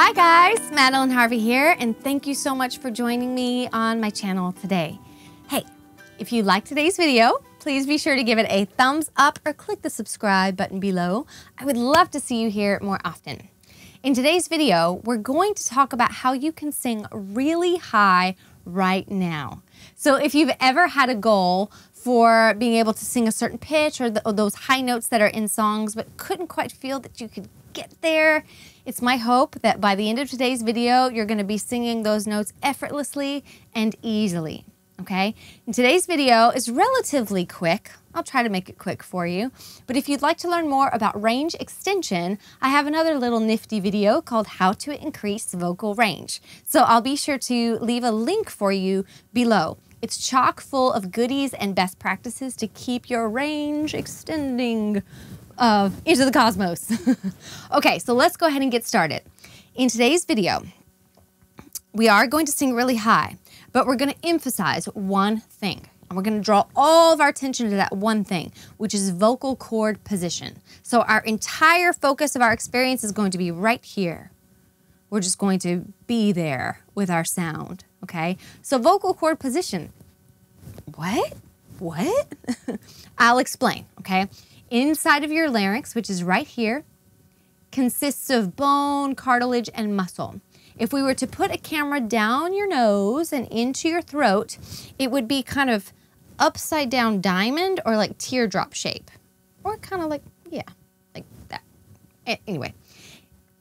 Hi guys, Madeleine Harvey here, and thank you so much for joining me on my channel today. Hey, if you liked today's video, please be sure to give it a thumbs up or click the subscribe button below. I would love to see you here more often. In today's video, we're going to talk about how you can sing really high right now. So if you've ever had a goal for being able to sing a certain pitch or those high notes that are in songs but couldn't quite feel that you could get there, it's my hope that by the end of today's video, you're going to be singing those notes effortlessly and easily, okay? And today's video is relatively quick. I'll try to make it quick for you. But if you'd like to learn more about range extension, I have another little nifty video called How to Increase Vocal Range. So I'll be sure to leave a link for you below. It's chock full of goodies and best practices to keep your range extending into the cosmos. Okay, so let's go ahead and get started. In today's video, we are going to sing really high, but we're going to emphasize one thing. And we're going to draw all of our attention to that one thing, which is vocal cord position. So our entire focus of our experience is going to be right here. We're just going to be there with our sound, okay? So vocal cord position. What? I'll explain, okay? Inside of your larynx, which is right here, consists of bone, cartilage, and muscle. If we were to put a camera down your nose and into your throat, it would be kind of upside down diamond or like teardrop shape. Or kind of like, yeah, like that. Anyway,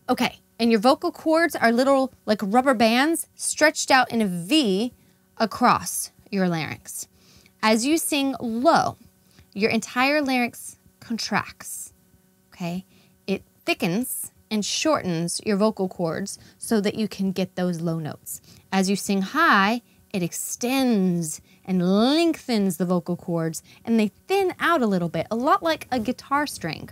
okay. And your vocal cords are little like rubber bands stretched out in a V across your larynx. As you sing low, your entire larynx contracts, okay? It thickens and shortens your vocal cords so that you can get those low notes. As you sing high, it extends and lengthens the vocal cords and they thin out a little bit, a lot like a guitar string.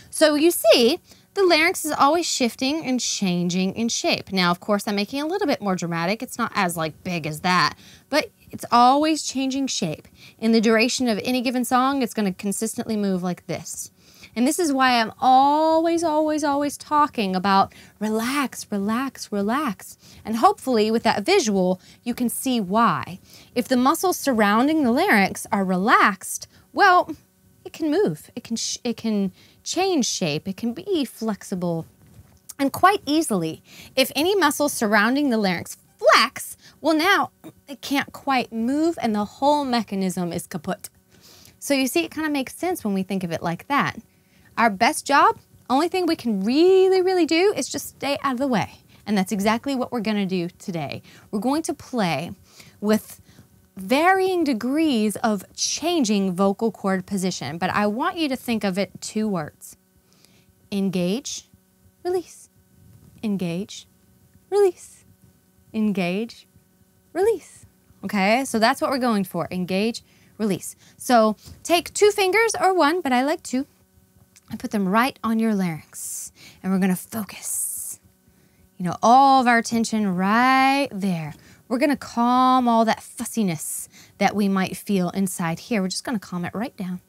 So you see, the larynx is always shifting and changing in shape. Now, of course, I'm making it a little bit more dramatic. It's not as like big as that, but it's always changing shape. In the duration of any given song, it's going to consistently move like this. And this is why I'm always talking about relax, relax, relax. And hopefully with that visual, you can see why. If the muscles surrounding the larynx are relaxed, well, it can move. It can change shape. It can be flexible and quite easily. If any muscles surrounding the larynx flex, well now it can't quite move and the whole mechanism is kaput. So you see, it kind of makes sense when we think of it like that. Our best job, only thing we can really do is just stay out of the way. And that's exactly what we're going to do today. We're going to play with varying degrees of changing vocal cord position, but I want you to think of it two words. Engage, release. Engage, release. Engage, release. Okay, so that's what we're going for. Engage, release. So take two fingers or one, but I like two, and put them right on your larynx. And we're gonna focus, all of our attention right there. We're gonna calm all that fussiness that we might feel inside here. We're just gonna calm it right down.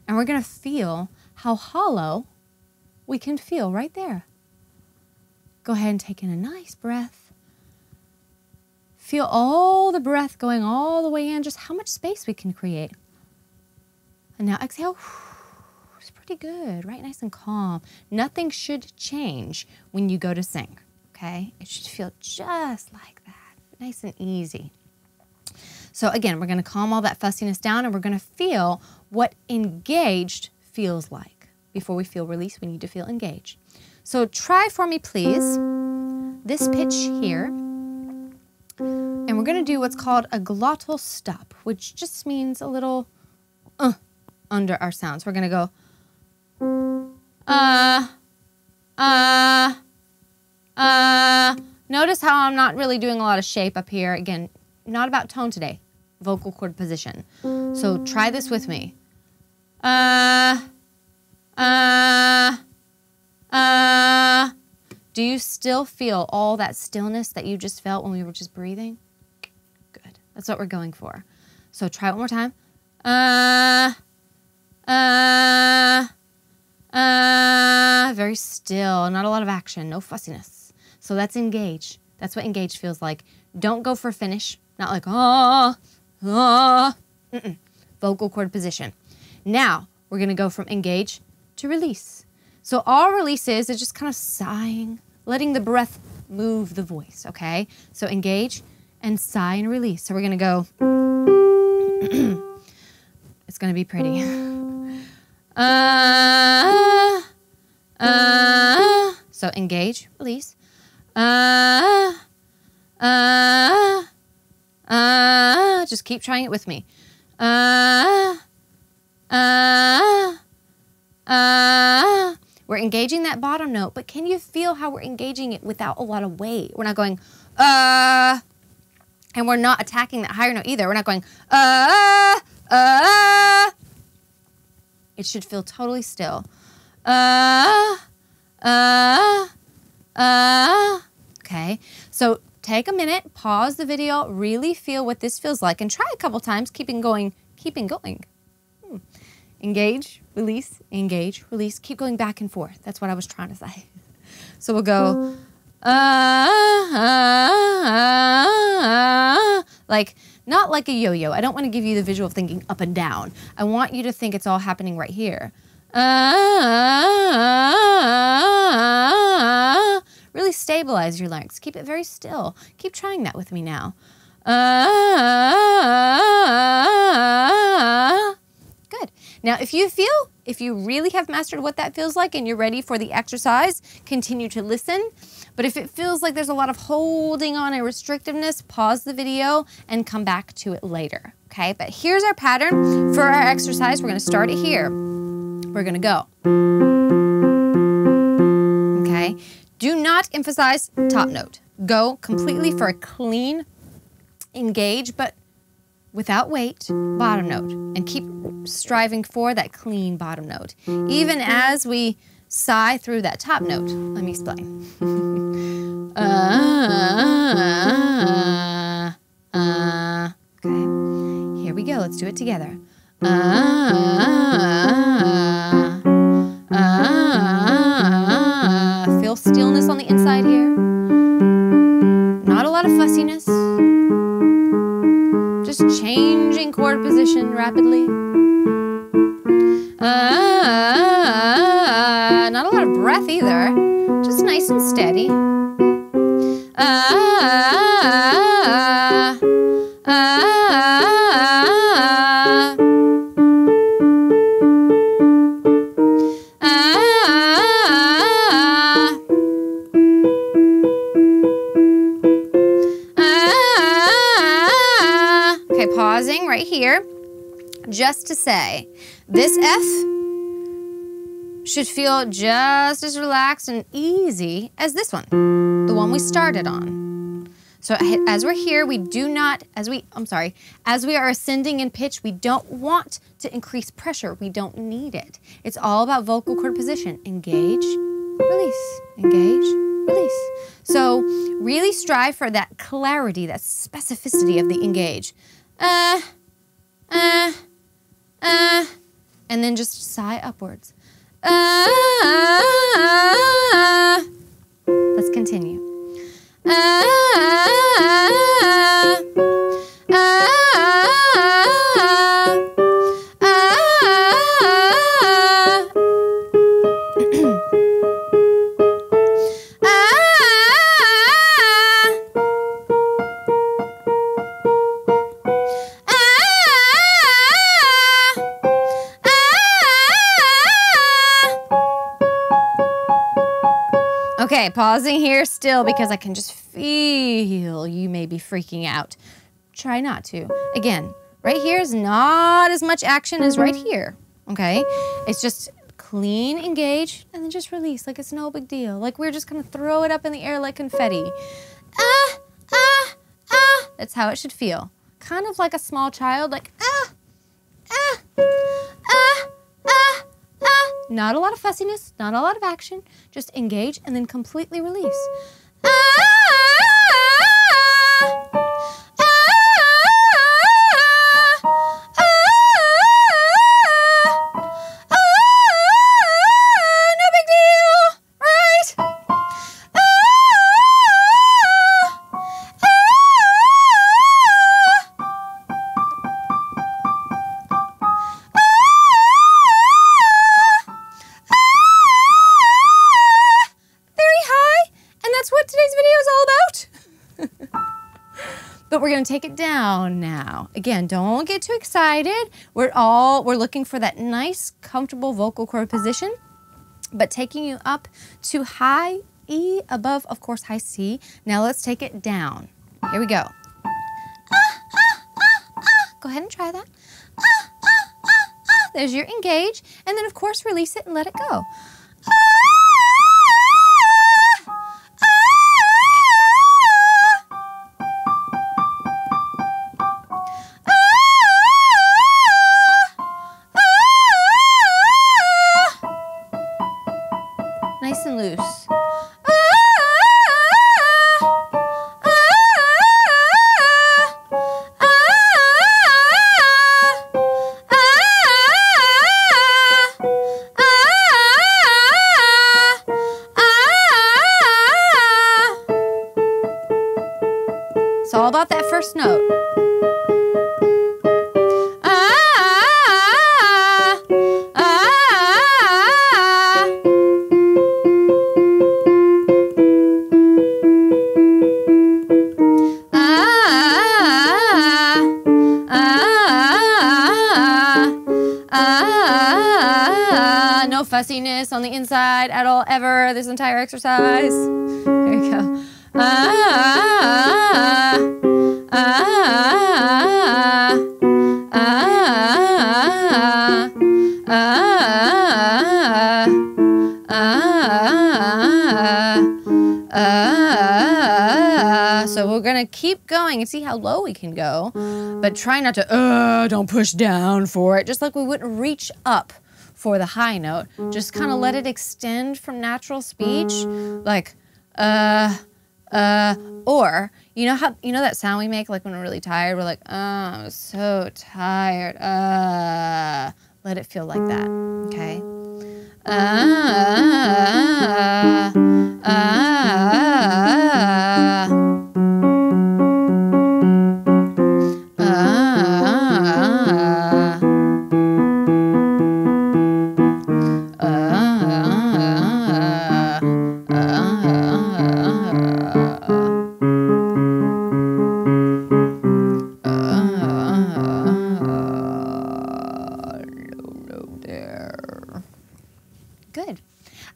And we're gonna feel how hollow we can feel right there. Go ahead and take in a nice breath. Feel all the breath going all the way in, just how much space we can create. And now exhale. It's pretty good, right? Nice and calm. Nothing should change when you go to sing, okay? It should feel just like that. Nice and easy. So again, we're going to calm all that fussiness down and we're going to feel what engaged feels like. Before we feel release, we need to feel engaged. So try for me, please, this pitch here. And we're going to do what's called a glottal stop, which just means a little under our sounds. We're going to go Notice how I'm not really doing a lot of shape up here. Again, not about tone today. Vocal cord position. So try this with me. Do you still feel all that stillness that you just felt when we were just breathing? Good. That's what we're going for. So try it one more time. Very still, not a lot of action, no fussiness. So that's engage. That's what engage feels like. Don't go for finish. Not like, ah, ah. Vocal cord position. Now, we're going to go from engage to release. So all release is just kind of sighing, letting the breath move the voice, okay? So engage and sigh and release. So we're going to go, it's going to be pretty. So engage, release. Just keep trying it with me. We're engaging that bottom note, but can you feel how we're engaging it without a lot of weight? We're not going, and we're not attacking that higher note either. We're not going, It should feel totally still. Okay, so take a minute, pause the video, really feel what this feels like, and try a couple times, keeping going. Engage, release, engage, release. Keep going back and forth. That's what I was trying to say. So we'll go, like, not like a yo-yo. I don't want to give you the visual of thinking up and down. I want you to think it's all happening right here. Really stabilize your larynx. Keep it very still. Keep trying that with me now. Good. Now, if you really have mastered what that feels like and you're ready for the exercise, continue to listen. But if it feels like there's a lot of holding on and restrictiveness, pause the video and come back to it later. Okay, but here's our pattern for our exercise. We're going to start it here. We're going to go. Okay, do not emphasize top note. Go completely for a clean engage, but without weight, bottom note. And keep striving for that clean bottom note. Even as we sigh through that top note. Let me explain. Okay, here we go. Let's do it together. Feel stillness on the inside here. Not a lot of fussiness. Just changing chord position rapidly. Not a lot of breath either. Just nice and steady. Okay, pausing right here, just to say, this F should feel just as relaxed and easy as this one, the one we started on. So as we're here, we do not, as we are ascending in pitch, we don't want to increase pressure. We don't need it. It's all about vocal cord position. Engage, release, engage, release. So really strive for that clarity, that specificity of the engage. And then just sigh upwards. Let's continue. Okay, pausing here still because I can just feel you may be freaking out. Try not to. Again, right here is not as much action as right here, okay? It's just clean, engage, and then just release like it's no big deal. Like we're just gonna throw it up in the air like confetti. That's how it should feel. Kind of like a small child, like Not a lot of fussiness, not a lot of action. Just engage and then completely release. No big deal, right? but we're gonna take it down now. Again, don't get too excited. We're looking for that nice, comfortable vocal cord position, but taking you up to high E above, of course, high C. Now let's take it down. Here we go. Go ahead and try that. There's your engage, and then of course release it and let it go. Nice and loose. It's all about that first note. No fussiness on the inside at all, ever, this entire exercise. There you go. So we're gonna keep going and see how low we can go, but try not to, don't push down for it, just like we wouldn't reach up for the high note. Just kind of let it extend from natural speech, like, or, you know that sound we make like when we're really tired? We're like, I'm so tired, let it feel like that, okay? Good.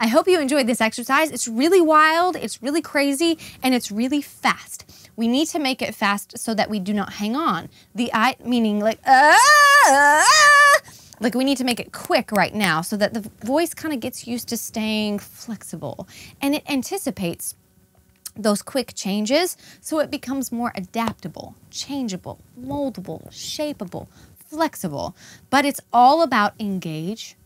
I hope you enjoyed this exercise. It's really wild, it's really crazy, and it's really fast. We need to make it fast so that we do not hang on. The I, meaning like, like we need to make it quick right now so that the voice kind of gets used to staying flexible. And it anticipates those quick changes so it becomes more adaptable, changeable, moldable, shapeable, flexible. But it's all about engage,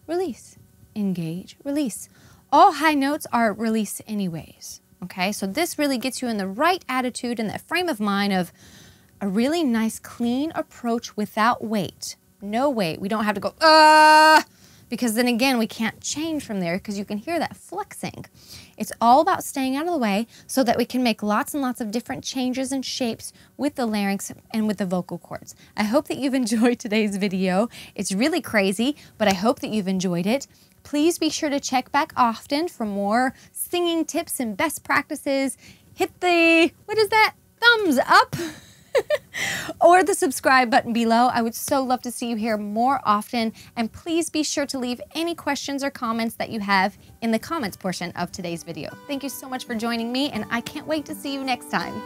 release. Engage, release. All high notes are release anyways, okay? So this really gets you in the right attitude and that frame of mind of a really nice, clean approach without weight. No weight. We don't have to go, because then again, we can't change from there because you can hear that flexing. It's all about staying out of the way so that we can make lots and lots of different changes and shapes with the larynx and with the vocal cords. I hope that you've enjoyed today's video. It's really crazy, but I hope that you've enjoyed it. Please be sure to check back often for more singing tips and best practices. Hit the, what is that? Thumbs up or the subscribe button below. I would so love to see you here more often. And please be sure to leave any questions or comments that you have in the comments portion of today's video. Thank you so much for joining me, and I can't wait to see you next time.